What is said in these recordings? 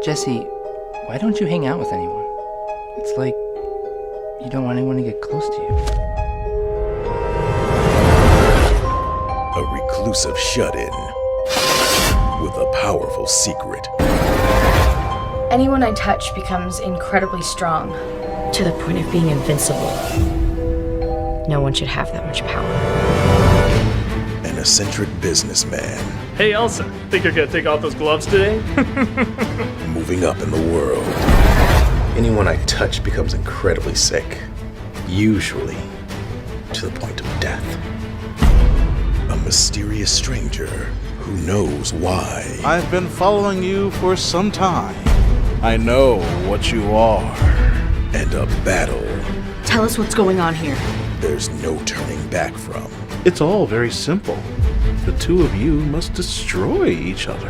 Jesse, why don't you hang out with anyone? It's like you don't want anyone to get close to you. A reclusive shut-in with a powerful secret. Anyone I touch becomes incredibly strong, to the point of being invincible. No one should have that much power. An eccentric businessman. Hey Elsa, think you're gonna take off those gloves today? Moving up in the world. Anyone I touch becomes incredibly sick. Usually to the point of death. A mysterious stranger who knows why. I've been following you for some time. I know what you are. And a battle Tell us what's going on here. there's no turning back from. It's all very simple. The two of you must destroy each other.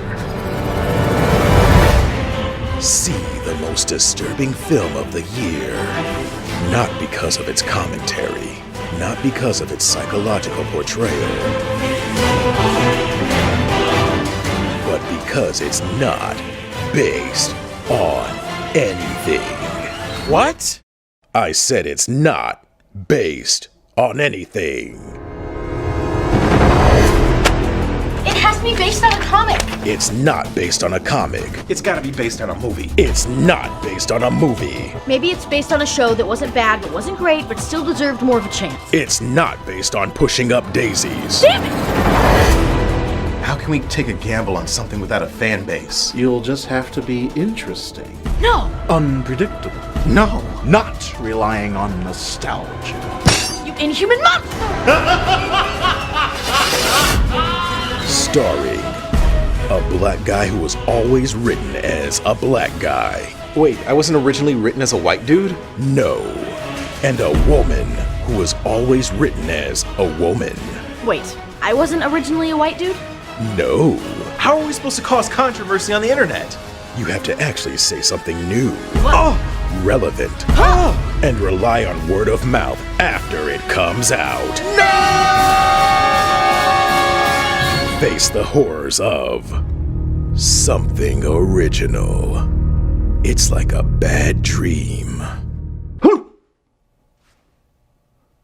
See the most disturbing film of the year. Not because of its commentary, not because of its psychological portrayal, but because it's not based on anything. What? I said it's not based on anything. It has to be based on a comic. It's not based on a comic. It's gotta be based on a movie. It's not based on a movie. Maybe it's based on a show that wasn't bad, but wasn't great, but still deserved more of a chance. It's not based on pushing up daisies. Damn it! How can we take a gamble on something without a fan base? You'll just have to be interesting. No! Unpredictable. No. Not relying on nostalgia. You inhuman monster! Starring a black guy who was always written as a black guy. Wait, I wasn't originally written as a white dude? No. And a woman who was always written as a woman. Wait, I wasn't originally a white dude? No. How are we supposed to cause controversy on the internet? You have to actually say something new, Oh! relevant, and rely on word of mouth after it comes out. Face the horrors of something original. It's like a bad dream.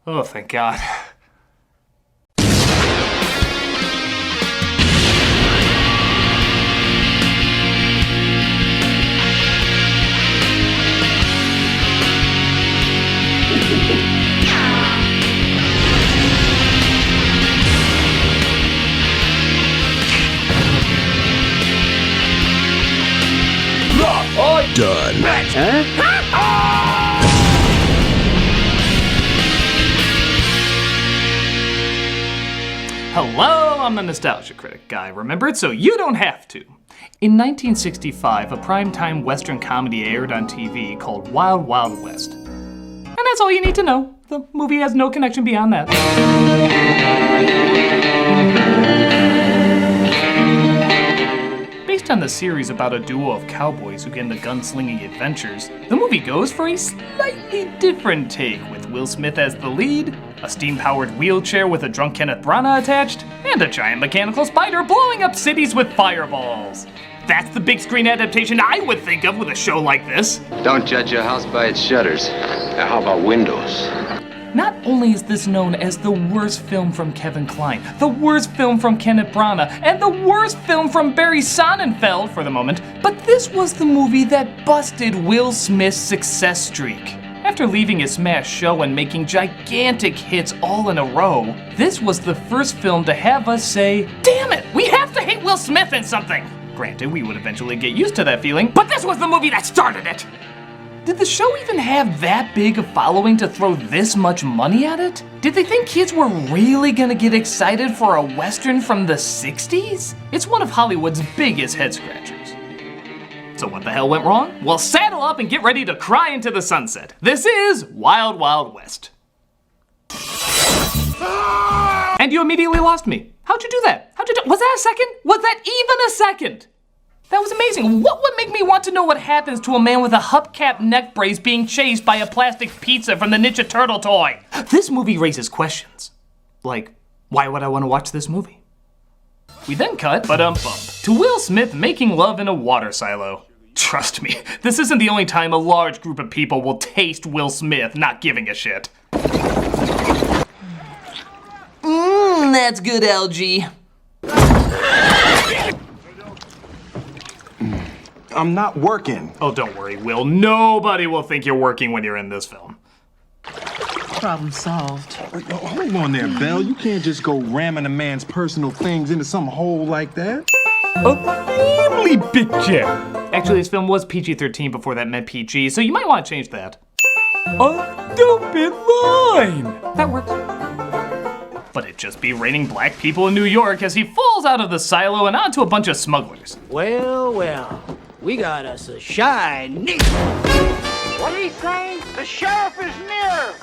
Oh, thank God. Done. Hello, I'm the Nostalgia Critic guy, remembered so you don't have to. In 1965, a primetime Western comedy aired on TV called Wild Wild West. And that's all you need to know. The movie has no connection beyond that. Based on the series about a duo of cowboys who get into gunslinging adventures, the movie goes for a slightly different take, with Will Smith as the lead, a steam-powered wheelchair with a drunk Kenneth Branagh attached, and a giant mechanical spider blowing up cities with fireballs. That's the big screen adaptation I would think of with a show like this. Don't judge your house by its shutters. Now, how about windows? Not only is this known as the worst film from Kevin Kline, the worst film from Kenneth Branagh, and the worst film from Barry Sonnenfeld for the moment, but this was the movie that busted Will Smith's success streak. After leaving his smash show and making gigantic hits all in a row, this was the first film to have us say, damn it, we have to hate Will Smith in something! Granted, we would eventually get used to that feeling, but this was the movie that started it! Did the show even have that big a following to throw this much money at it? Did they think kids were really gonna get excited for a Western from the 60s? It's one of Hollywood's biggest head scratchers. So what the hell went wrong? Well, saddle up and get ready to cry into the sunset. This is Wild Wild West. And you immediately lost me. How'd you do that? Was that a second? Was that even a second? That was amazing. What would make me want to know what happens to a man with a hubcap neck brace being chased by a plastic pizza from the Ninja Turtle toy? This movie raises questions. Like, why would I want to watch this movie? We then cut, to Will Smith making love in a water silo. Trust me, this isn't the only time a large group of people will taste Will Smith not giving a shit. That's good, LG. I'm not working. Oh, don't worry, Will. Nobody will think you're working when you're in this film. Problem solved. Hold on there, Belle. You can't just go ramming a man's personal things into some hole like that. A family picture. Actually, this film was PG-13 before that meant PG, so you might want to change that. A stupid line. That works. But it'd just be raining black people in New York as he falls out of the silo and onto a bunch of smugglers. Well, well, we got us a shiny. What are you saying? The sheriff is near.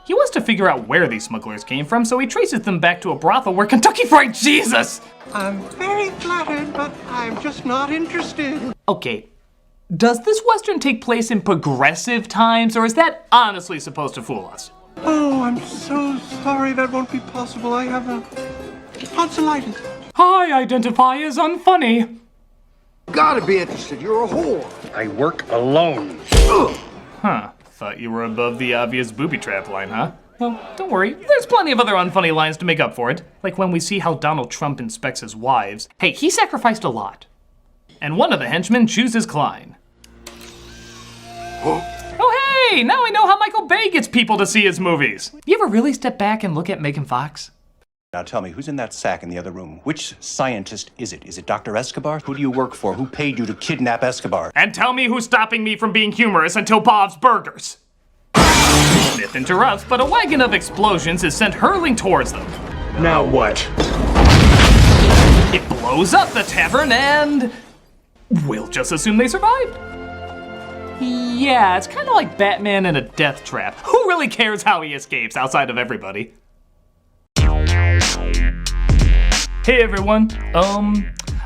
He wants to figure out where these smugglers came from, so he traces them back to a brothel where Kentucky Fried Jesus! I'm very flattered, but I'm just not interested. Okay, does this Western take place in progressive times, or is that honestly supposed to fool us? Oh, I'm so sorry. That won't be possible. I have a tonsillitis. I identify as unfunny. Gotta be interested. You're a whore. I work alone. Huh. Thought you were above the obvious booby trap line, huh? Well, don't worry. There's plenty of other unfunny lines to make up for it. Like when we see how Donald Trump inspects his wives. Hey, he sacrificed a lot. And one of the henchmen chooses Klein. Oh, hey! Now I know how Michael Bay gets people to see his movies. You ever really step back and look at Megan Fox? Now tell me, who's in that sack in the other room? Which scientist is it? Is it Dr. Escobar? Who do you work for? Who paid you to kidnap Escobar? And tell me who's stopping me from being humorous until Bob's Burgers. Smith interrupts, but a wagon of explosions is sent hurling towards them. Now what? It blows up the tavern and we'll just assume they survived. Yeah, it's kind of like Batman in a death trap. Who really cares how he escapes outside of everybody? Hey everyone,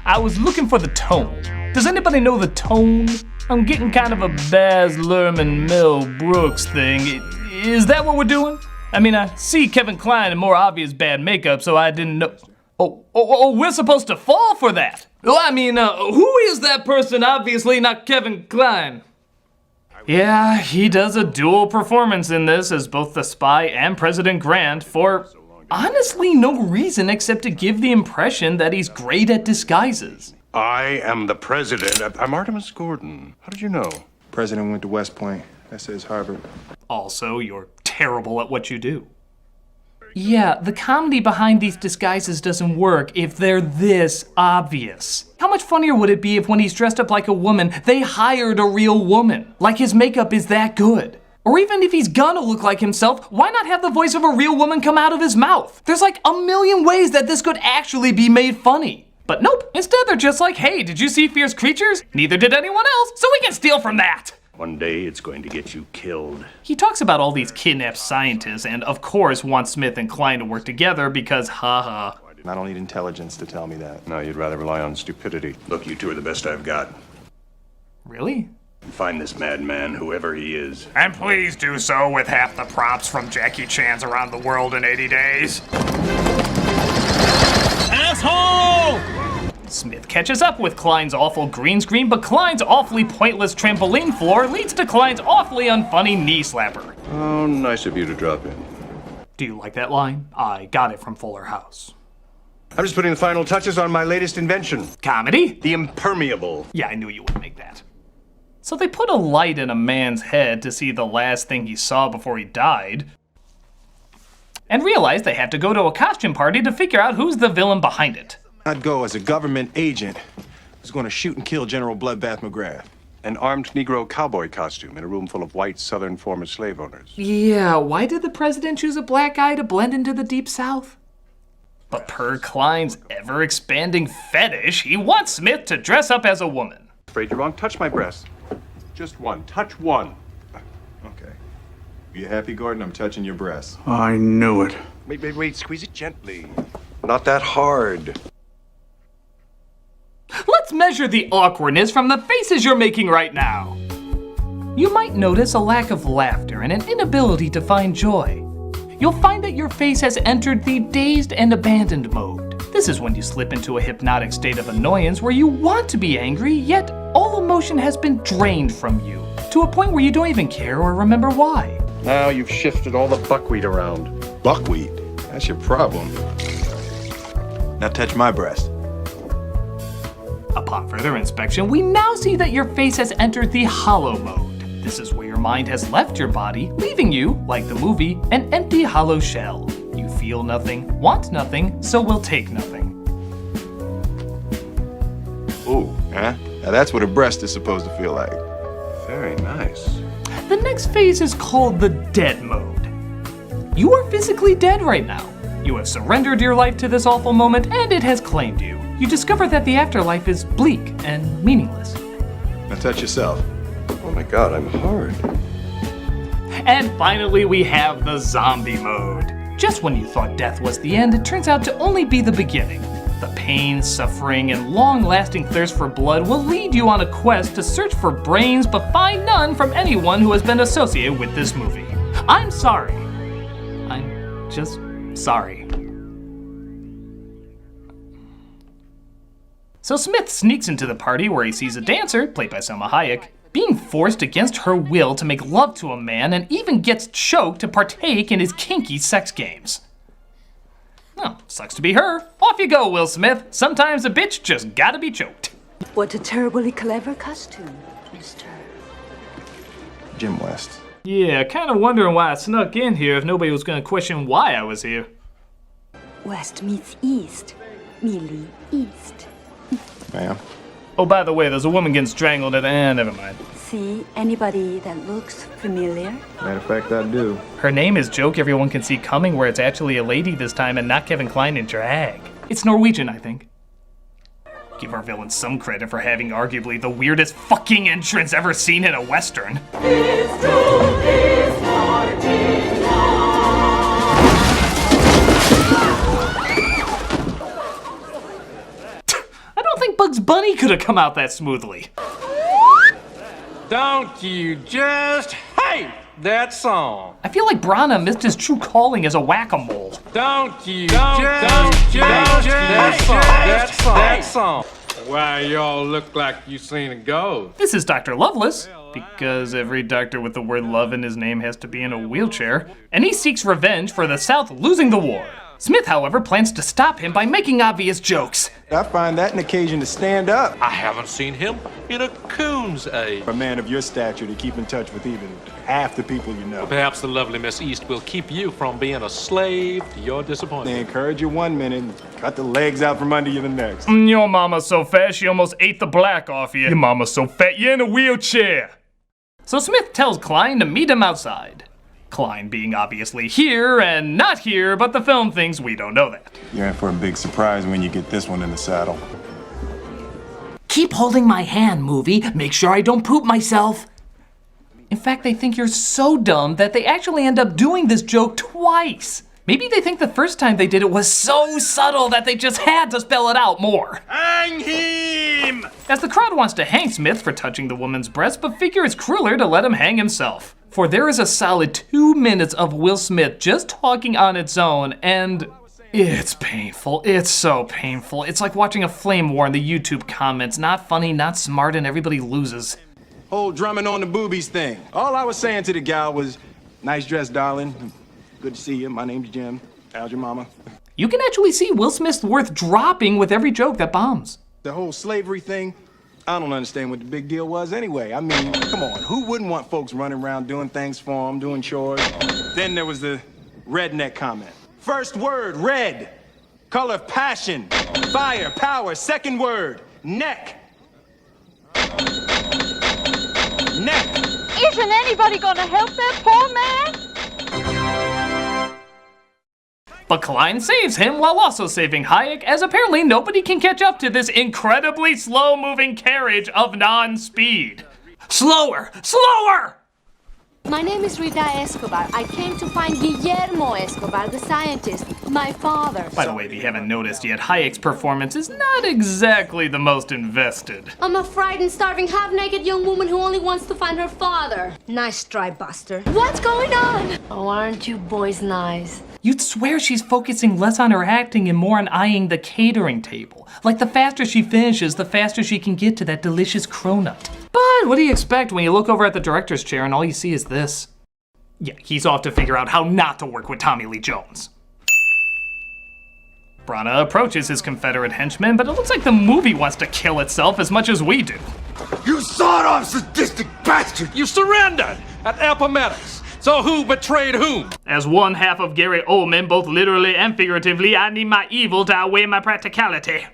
I was looking for the tone. Does anybody know the tone? I'm getting kind of a Baz Luhrmann, Mel Brooks thing. Is that what we're doing? I mean, I see Kevin Kline in more obvious bad makeup, so I didn't know. Oh, we're supposed to fall for that. Well, I mean, who is that person? Obviously not Kevin Kline. Yeah, he does a dual performance in this as both the spy and President Grant for honestly no reason except to give the impression that he's great at disguises. I am the president. I'm Artemis Gordon. How did you know? President went to West Point. That says Harvard. Also, you're terrible at what you do. Yeah, the comedy behind these disguises doesn't work if they're this obvious. How much funnier would it be if when he's dressed up like a woman, they hired a real woman? Like his makeup is that good. Or even if he's gonna look like himself, why not have the voice of a real woman come out of his mouth? There's like a million ways that this could actually be made funny. But nope, instead they're just like, hey, did you see Fierce Creatures? Neither did anyone else, so we can steal from that. One day it's going to get you killed. He talks about all these kidnapped scientists and of course wants Smith and Klein to work together because haha. I don't need intelligence to tell me that. No, you'd rather rely on stupidity. Look, you two are the best I've got. Really? Find this madman, whoever he is. And please do so with half the props from Jackie Chan's Around the World in 80 Days. Asshole! Smith catches up with Klein's awful green screen, but Klein's awfully pointless trampoline floor leads to Klein's awfully unfunny knee slapper. Oh, nice of you to drop in. Do you like that line? I got it from Fuller House. I'm just putting the final touches on my latest invention. Comedy? The impermeable. Yeah, I knew you would make that. So they put a light in a man's head to see the last thing he saw before he died, and realized they had to go to a costume party to figure out who's the villain behind it. I'd go as a government agent who's going to shoot and kill General Bloodbath McGrath. An armed Negro cowboy costume in a room full of white Southern former slave owners. Yeah, why did the president choose a black guy to blend into the Deep South? But per Klein's ever-expanding fetish, he wants Smith to dress up as a woman. Afraid you're wrong. Touch my breast. Just one. Touch one. Okay. You happy, Gordon? I'm touching your breast. I knew it. Wait. Squeeze it gently. Not that hard. Let's measure the awkwardness from the faces you're making right now. You might notice a lack of laughter and an inability to find joy. You'll find that your face has entered the dazed and abandoned mode. This This is when you slip into a hypnotic state of annoyance where you want to be angry, yet all emotion has been drained from you, to a point where you don't even care or remember why. Now you've shifted all the buckwheat around. Buckwheat? That's your problem. Now touch my breast. Upon further inspection, we now see that your face has entered the hollow mode. This is where your mind has left your body, leaving you, like the movie, an empty hollow shell. You feel nothing, want nothing, so will take nothing. Ooh, huh? Now that's what a breast is supposed to feel like. Very nice. The next phase is called the dead mode. You are physically dead right now. You have surrendered your life to this awful moment, and it has claimed you. You discover that the afterlife is bleak and meaningless. Now touch yourself. Oh my god, I'm hard. And finally, we have the zombie mode. Just when you thought death was the end, it turns out to only be the beginning. The pain, suffering, and long-lasting thirst for blood will lead you on a quest to search for brains, but find none from anyone who has been associated with this movie. I'm sorry. I'm just sorry. So Smith sneaks into the party where he sees a dancer, played by Selma Hayek, being forced against her will to make love to a man and even gets choked to partake in his kinky sex games. Well, sucks to be her. Off you go, Will Smith. Sometimes a bitch just gotta be choked. What a terribly clever costume, Mr. Jim West. Yeah, kinda wondering why I snuck in here if nobody was gonna question why I was here. West meets East. Merely East. Ma'am. Oh, by the way, there's a woman getting strangled at the end. Never mind. See anybody that looks familiar? Matter of fact, I do. Her name is Joke Everyone Can See Coming, where it's actually a lady this time and not Kevin Kline in drag. It's Norwegian, I think. Give our villain some credit for having arguably the weirdest fucking entrance ever seen in a Western. I don't think Bugs Bunny could have come out that smoothly. Don't you just hate that song? I feel like Brana missed his true calling as a whack-a-mole. Don't you just hate that song? Why, y'all look like you seen a ghost. This is Dr. Loveless, because every doctor with the word love in his name has to be in a wheelchair, and he seeks revenge for the South losing the war. Smith, however, plans to stop him by making obvious jokes. I find that an occasion to stand up. I haven't seen him in a coon's age. For a man of your stature to keep in touch with even half the people you know. Perhaps the lovely Miss East will keep you from being a slave to your disappointment. They encourage you one minute and cut the legs out from under you the next. Your mama's so fat she almost ate the black off you. Your mama's so fat you're in a wheelchair. So Smith tells Kline to meet him outside. Kline being obviously here and not here, but the film thinks we don't know that. You're in for a big surprise when you get this one in the saddle. Keep holding my hand, movie. Make sure I don't poop myself. In fact, they think you're so dumb that they actually end up doing this joke twice. Maybe they think the first time they did it was so subtle that they just had to spell it out more. Hang him! As the crowd wants to hang Smith for touching the woman's breast, but figure it's crueler to let him hang himself. For there is a solid 2 minutes of Will Smith just talking on its own, and it's painful. It's so painful. It's like watching a flame war in the YouTube comments. Not funny, not smart, and everybody loses. Whole drumming on the boobies thing. All I was saying to the gal was, nice dress, darling. Good to see you. My name's Jim. How's your mama? You can actually see Will Smith's worth dropping with every joke that bombs. The whole slavery thing, I don't understand what the big deal was anyway. I mean, come on, who wouldn't want folks running around doing things for them, doing chores? Then there was the redneck comment. First word, red. Color, passion. Fire, power. Second word, neck. Neck. Isn't anybody gonna help that poor man? But Kline saves him while also saving Hayek, as apparently nobody can catch up to this incredibly slow-moving carriage of non-speed. Slower! Slower! My name is Rita Escobar. I came to find Guillermo Escobar, the scientist, my father. By the way, if you haven't noticed yet, Hayek's performance is not exactly the most invested. I'm a frightened, starving, half-naked young woman who only wants to find her father. Nice try, Buster. What's going on? Oh, aren't you boys nice? You'd swear she's focusing less on her acting and more on eyeing the catering table. Like the faster she finishes, the faster she can get to that delicious cronut. But what do you expect when you look over at the director's chair and all you see is this? Yeah, he's off to figure out how not to work with Tommy Lee Jones. Branagh approaches his Confederate henchman, but it looks like the movie wants to kill itself as much as we do. You sawed-off sadistic bastard! You surrendered at Appomattox. So who betrayed whom? As one half of Gary Oldman, both literally and figuratively, I need my evil to outweigh my practicality.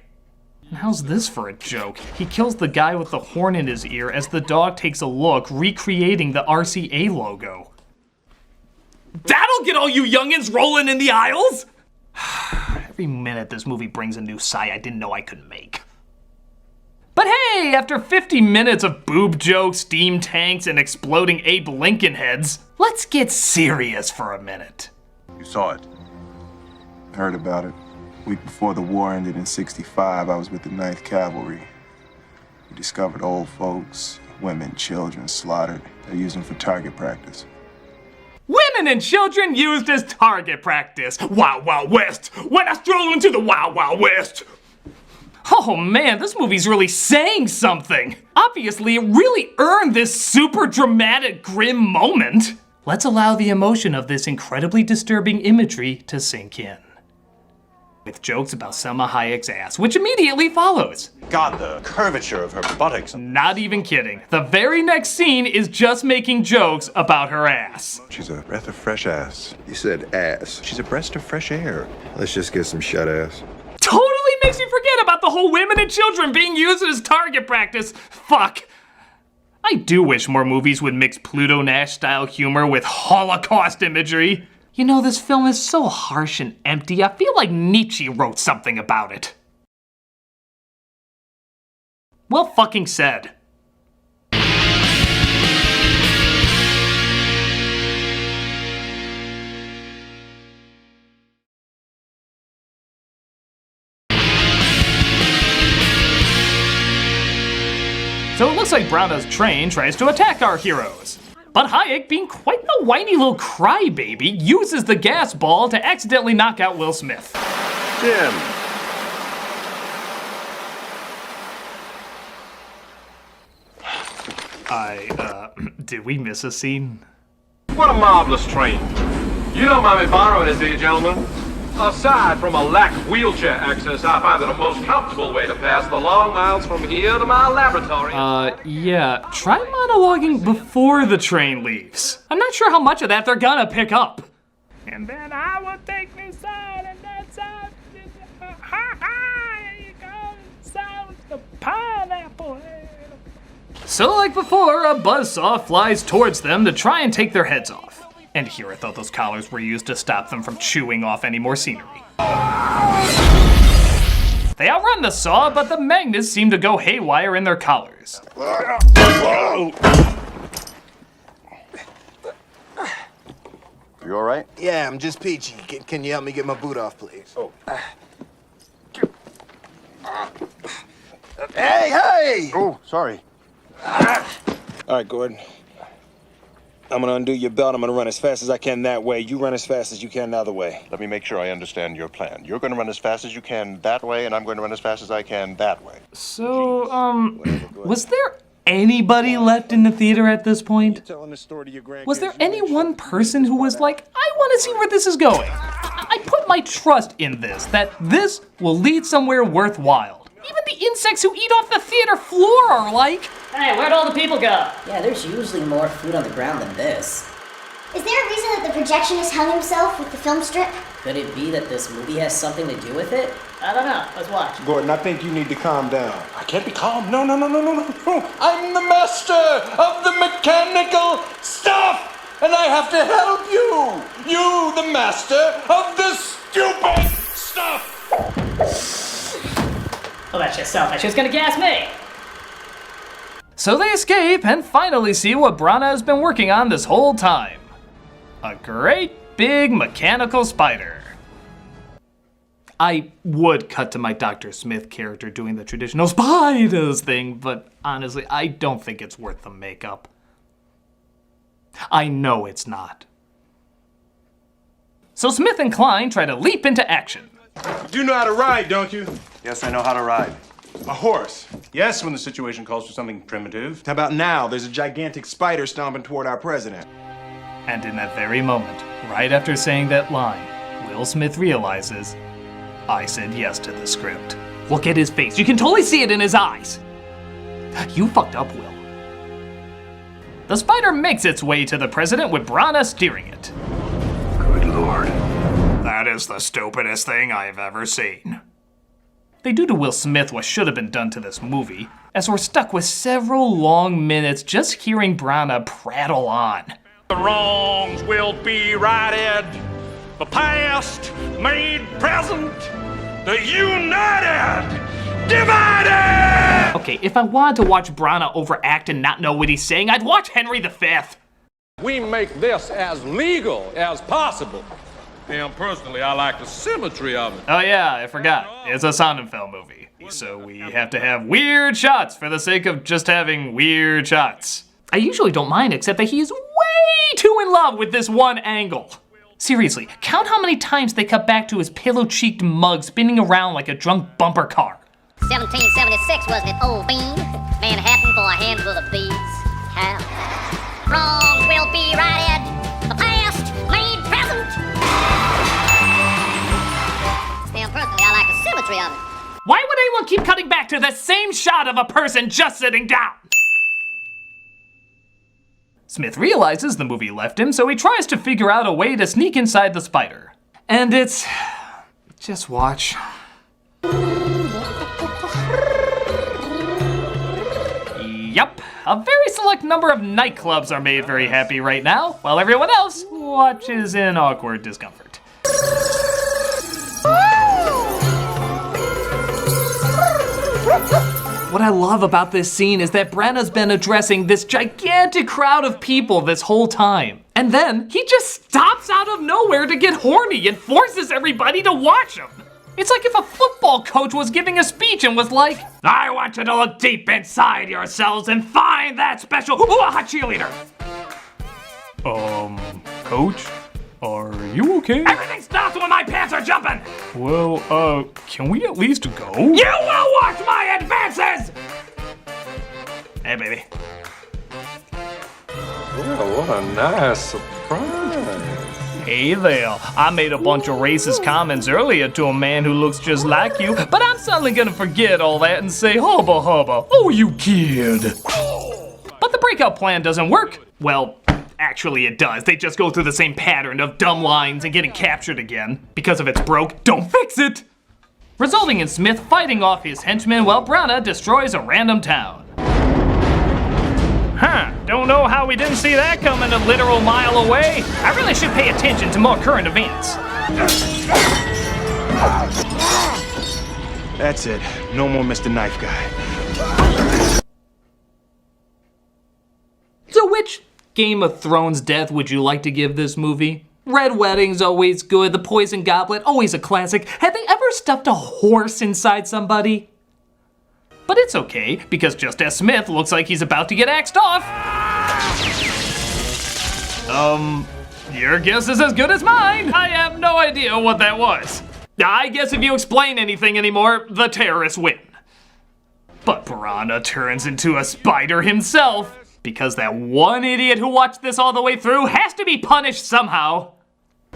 And how's this for a joke? He kills the guy with the horn in his ear as the dog takes a look, recreating the RCA logo. That'll get all you youngins rolling in the aisles! Every minute this movie brings a new sigh I didn't know I could make. But hey, after 50 minutes of boob jokes, steam tanks, and exploding Abe Lincoln heads, let's get serious for a minute. You saw it. Heard about it. Week before the war ended in '65, I was with the 9th Cavalry. We discovered old folks, women, children slaughtered. They used them for target practice. Women and children used as target practice. Wild, wild west. When I stroll into the wild, wild west. Oh man, this movie's really saying something. Obviously, it really earned this super dramatic, grim moment. Let's allow the emotion of this incredibly disturbing imagery to sink in. With jokes about Selma Hayek's ass, which immediately follows. God, the curvature of her buttocks. Not even kidding. The very next scene is just making jokes about her ass. She's a breath of fresh ass. You said ass. She's a breast of fresh air. Let's just get some shut ass. Totally makes you forget about the whole women and children being used as target practice. Fuck. I do wish more movies would mix Pluto Nash-style humor with Holocaust imagery. You know, this film is so harsh and empty, I feel like Nietzsche wrote something about it. Well fucking said. So it looks like Branagh's train tries to attack our heroes. But Hayek, being quite the whiny little crybaby, uses the gas ball to accidentally knock out Will Smith. Jim. Did we miss a scene? What a marvelous train. You don't mind me borrowing it, do you, gentlemen? Aside from a lack of wheelchair access, I find it a most comfortable way to pass the long miles from here to my laboratory. Yeah. Try monologuing before the train leaves. I'm not sure how much of that they're gonna pick up. And then I will take this side and that side. Here you go. Sounds the pineapple. So like before, a buzzsaw flies towards them to try and take their heads off. And here I thought those collars were used to stop them from chewing off any more scenery. They outrun the saw, but the magnets seem to go haywire in their collars. You all right? Yeah, I'm just peachy. Can you help me get my boot off, please? Oh. Hey! Oh, sorry. All right, Gordon. I'm gonna undo your belt. I'm gonna run as fast as I can that way. You run as fast as you can the other way. Let me make sure I understand your plan. You're going to run as fast as you can that way, and I'm going to run as fast as I can that way. So, was there anybody left in the theater at this point? Was there any one person who was like, I want to see where this is going? I put my trust in this, that this will lead somewhere worthwhile. Even the insects who eat off the theater floor are like, hey, where'd all the people go? Yeah, there's usually more food on the ground than this. Is there a reason that the projectionist hung himself with the film strip? Could it be that this movie has something to do with it? I don't know. Let's watch. Gordon, I think you need to calm down. I can't be calm. No. I'm the master of the mechanical stuff, and I have to help you. You, the master of the stupid stuff. Well, that's just selfish. Who's gonna gas me? So they escape and finally see what Branagh has been working on this whole time. A great big mechanical spider. I would cut to my Dr. Smith character doing the traditional spiders thing, but honestly, I don't think it's worth the makeup. I know it's not. So Smith and Klein try to leap into action. You know how to ride, don't you? Yes, I know how to ride. A horse. Yes, when the situation calls for something primitive. How about now? There's a gigantic spider stomping toward our president. And in that very moment, right after saying that line, Will Smith realizes, I said yes to the script. Look at his face. You can totally see it in his eyes. You fucked up, Will. The spider makes its way to the president with Brana steering it. Good lord. That is the stupidest thing I've ever seen. They do to Will Smith what should have been done to this movie, as we're stuck with several long minutes just hearing Brana prattle on. The wrongs will be righted, the past made present, the united divided! Okay, if I wanted to watch Brana overact and not know what he's saying, I'd watch Henry V. We make this as legal as possible. And personally, I like the symmetry of it. Oh yeah, I forgot. It's a Sonnenfeld movie. So we have to have weird shots for the sake of just having weird shots. I usually don't mind, except that he is way too in love with this one angle. Seriously, count how many times they cut back to his pillow-cheeked mug spinning around like a drunk bumper car. 1776, wasn't it, old bean? Manhattan for a handful of beads. How? Wrong will be righted. The past made present. Still, personally, I like the symmetry of it. Why would anyone keep cutting back to the same shot of a person just sitting down? Smith realizes the movie left him, so he tries to figure out a way to sneak inside the spider. And it's... just watch. Yup, a very select number of nightclubs are made very happy right now, while everyone else watches in awkward discomfort. What I love about this scene is that Brana's been addressing this gigantic crowd of people this whole time. And then he just stops out of nowhere to get horny and forces everybody to watch him. It's like if a football coach was giving a speech and was like, I want you to look deep inside yourselves and find that special hot cheerleader. Coach? Are you okay? Everything stops when my pants are jumping! Well, can we at least go? You will watch my advances! Hey, baby. Well, what a nice surprise. Hey there, I made a bunch of racist comments earlier to a man who looks just like you, but I'm suddenly gonna forget all that and say hubba hubba, oh you kid. But the breakout plan doesn't work. Well, actually it does. They just go through the same pattern of dumb lines and getting captured again. Because if it's broke, don't fix it! Resulting in Smith fighting off his henchmen while Brana destroys a random town. Huh, don't know how we didn't see that coming a literal mile away. I really should pay attention to more current events. That's it. No more Mr. Knife Guy. So which Game of Thrones death would you like to give this movie? Red Wedding's always good, The Poison Goblet, always a classic. Have they ever stuffed a horse inside somebody? But it's okay, because just as Smith looks like he's about to get axed off. Your guess is as good as mine. I have no idea what that was. I guess if you explain anything anymore, the terrorists win. But Brana turns into a spider himself, because that one idiot who watched this all the way through has to be punished somehow.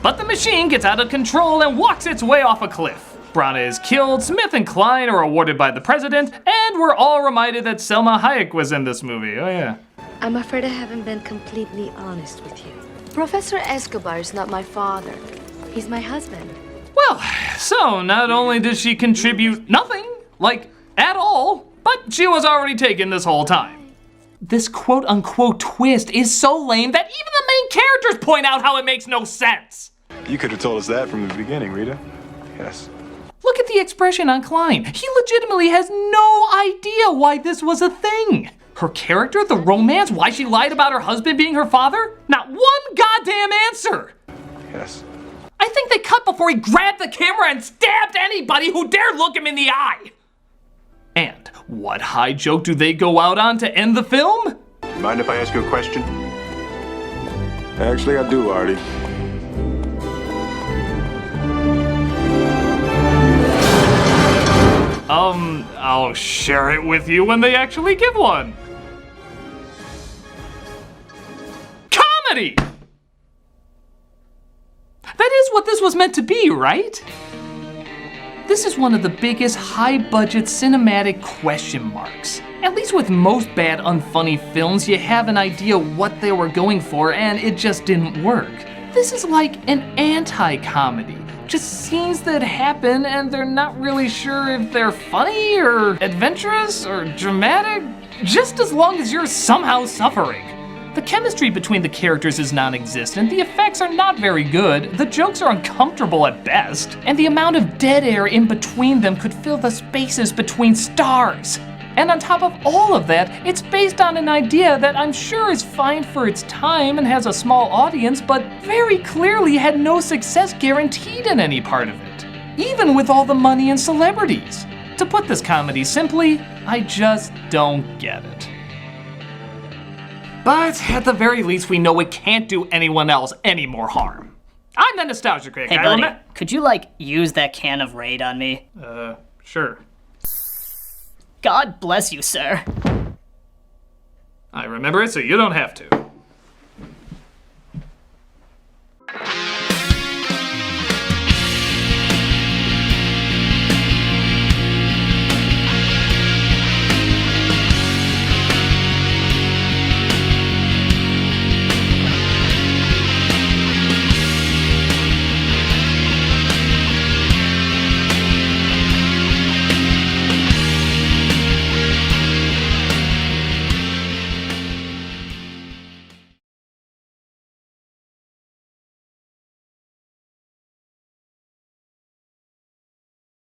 But the machine gets out of control and walks its way off a cliff. Brana is killed, Smith and Klein are awarded by the president, and we're all reminded that Selma Hayek was in this movie, oh yeah. I'm afraid I haven't been completely honest with you. Professor Escobar is not my father. He's my husband. Well, so not only did she contribute nothing, like at all, but she was already taken this whole time. This quote-unquote twist is so lame that even the main characters point out how it makes no sense. You could have told us that from the beginning, Rita. Yes. Look at the expression on Klein. He legitimately has no idea why this was a thing. Her character, the romance, why she lied about her husband being her father? Not one goddamn answer. Yes. I think they cut before he grabbed the camera and stabbed anybody who dared look him in the eye. And what high joke do they go out on to end the film? Mind if I ask you a question? Actually, I do, Artie. I'll share it with you when they actually give one. Comedy! That is what this was meant to be, right? This is one of the biggest high-budget cinematic question marks. At least with most bad, unfunny films, you have an idea what they were going for and it just didn't work. This is like an anti-comedy. Just scenes that happen and they're not really sure if they're funny or adventurous or dramatic, just as long as you're somehow suffering. The chemistry between the characters is non-existent, the effects are not very good, the jokes are uncomfortable at best, and the amount of dead air in between them could fill the spaces between stars. And on top of all of that, it's based on an idea that I'm sure is fine for its time and has a small audience, but very clearly had no success guaranteed in any part of it, even with all the money and celebrities. To put this comedy simply, I just don't get it. But at the very least, we know it can't do anyone else any more harm. I'm the nostalgia critic. Hey, buddy, could you, use that can of Raid on me? Sure. God bless you, sir. I remember it, so you don't have to.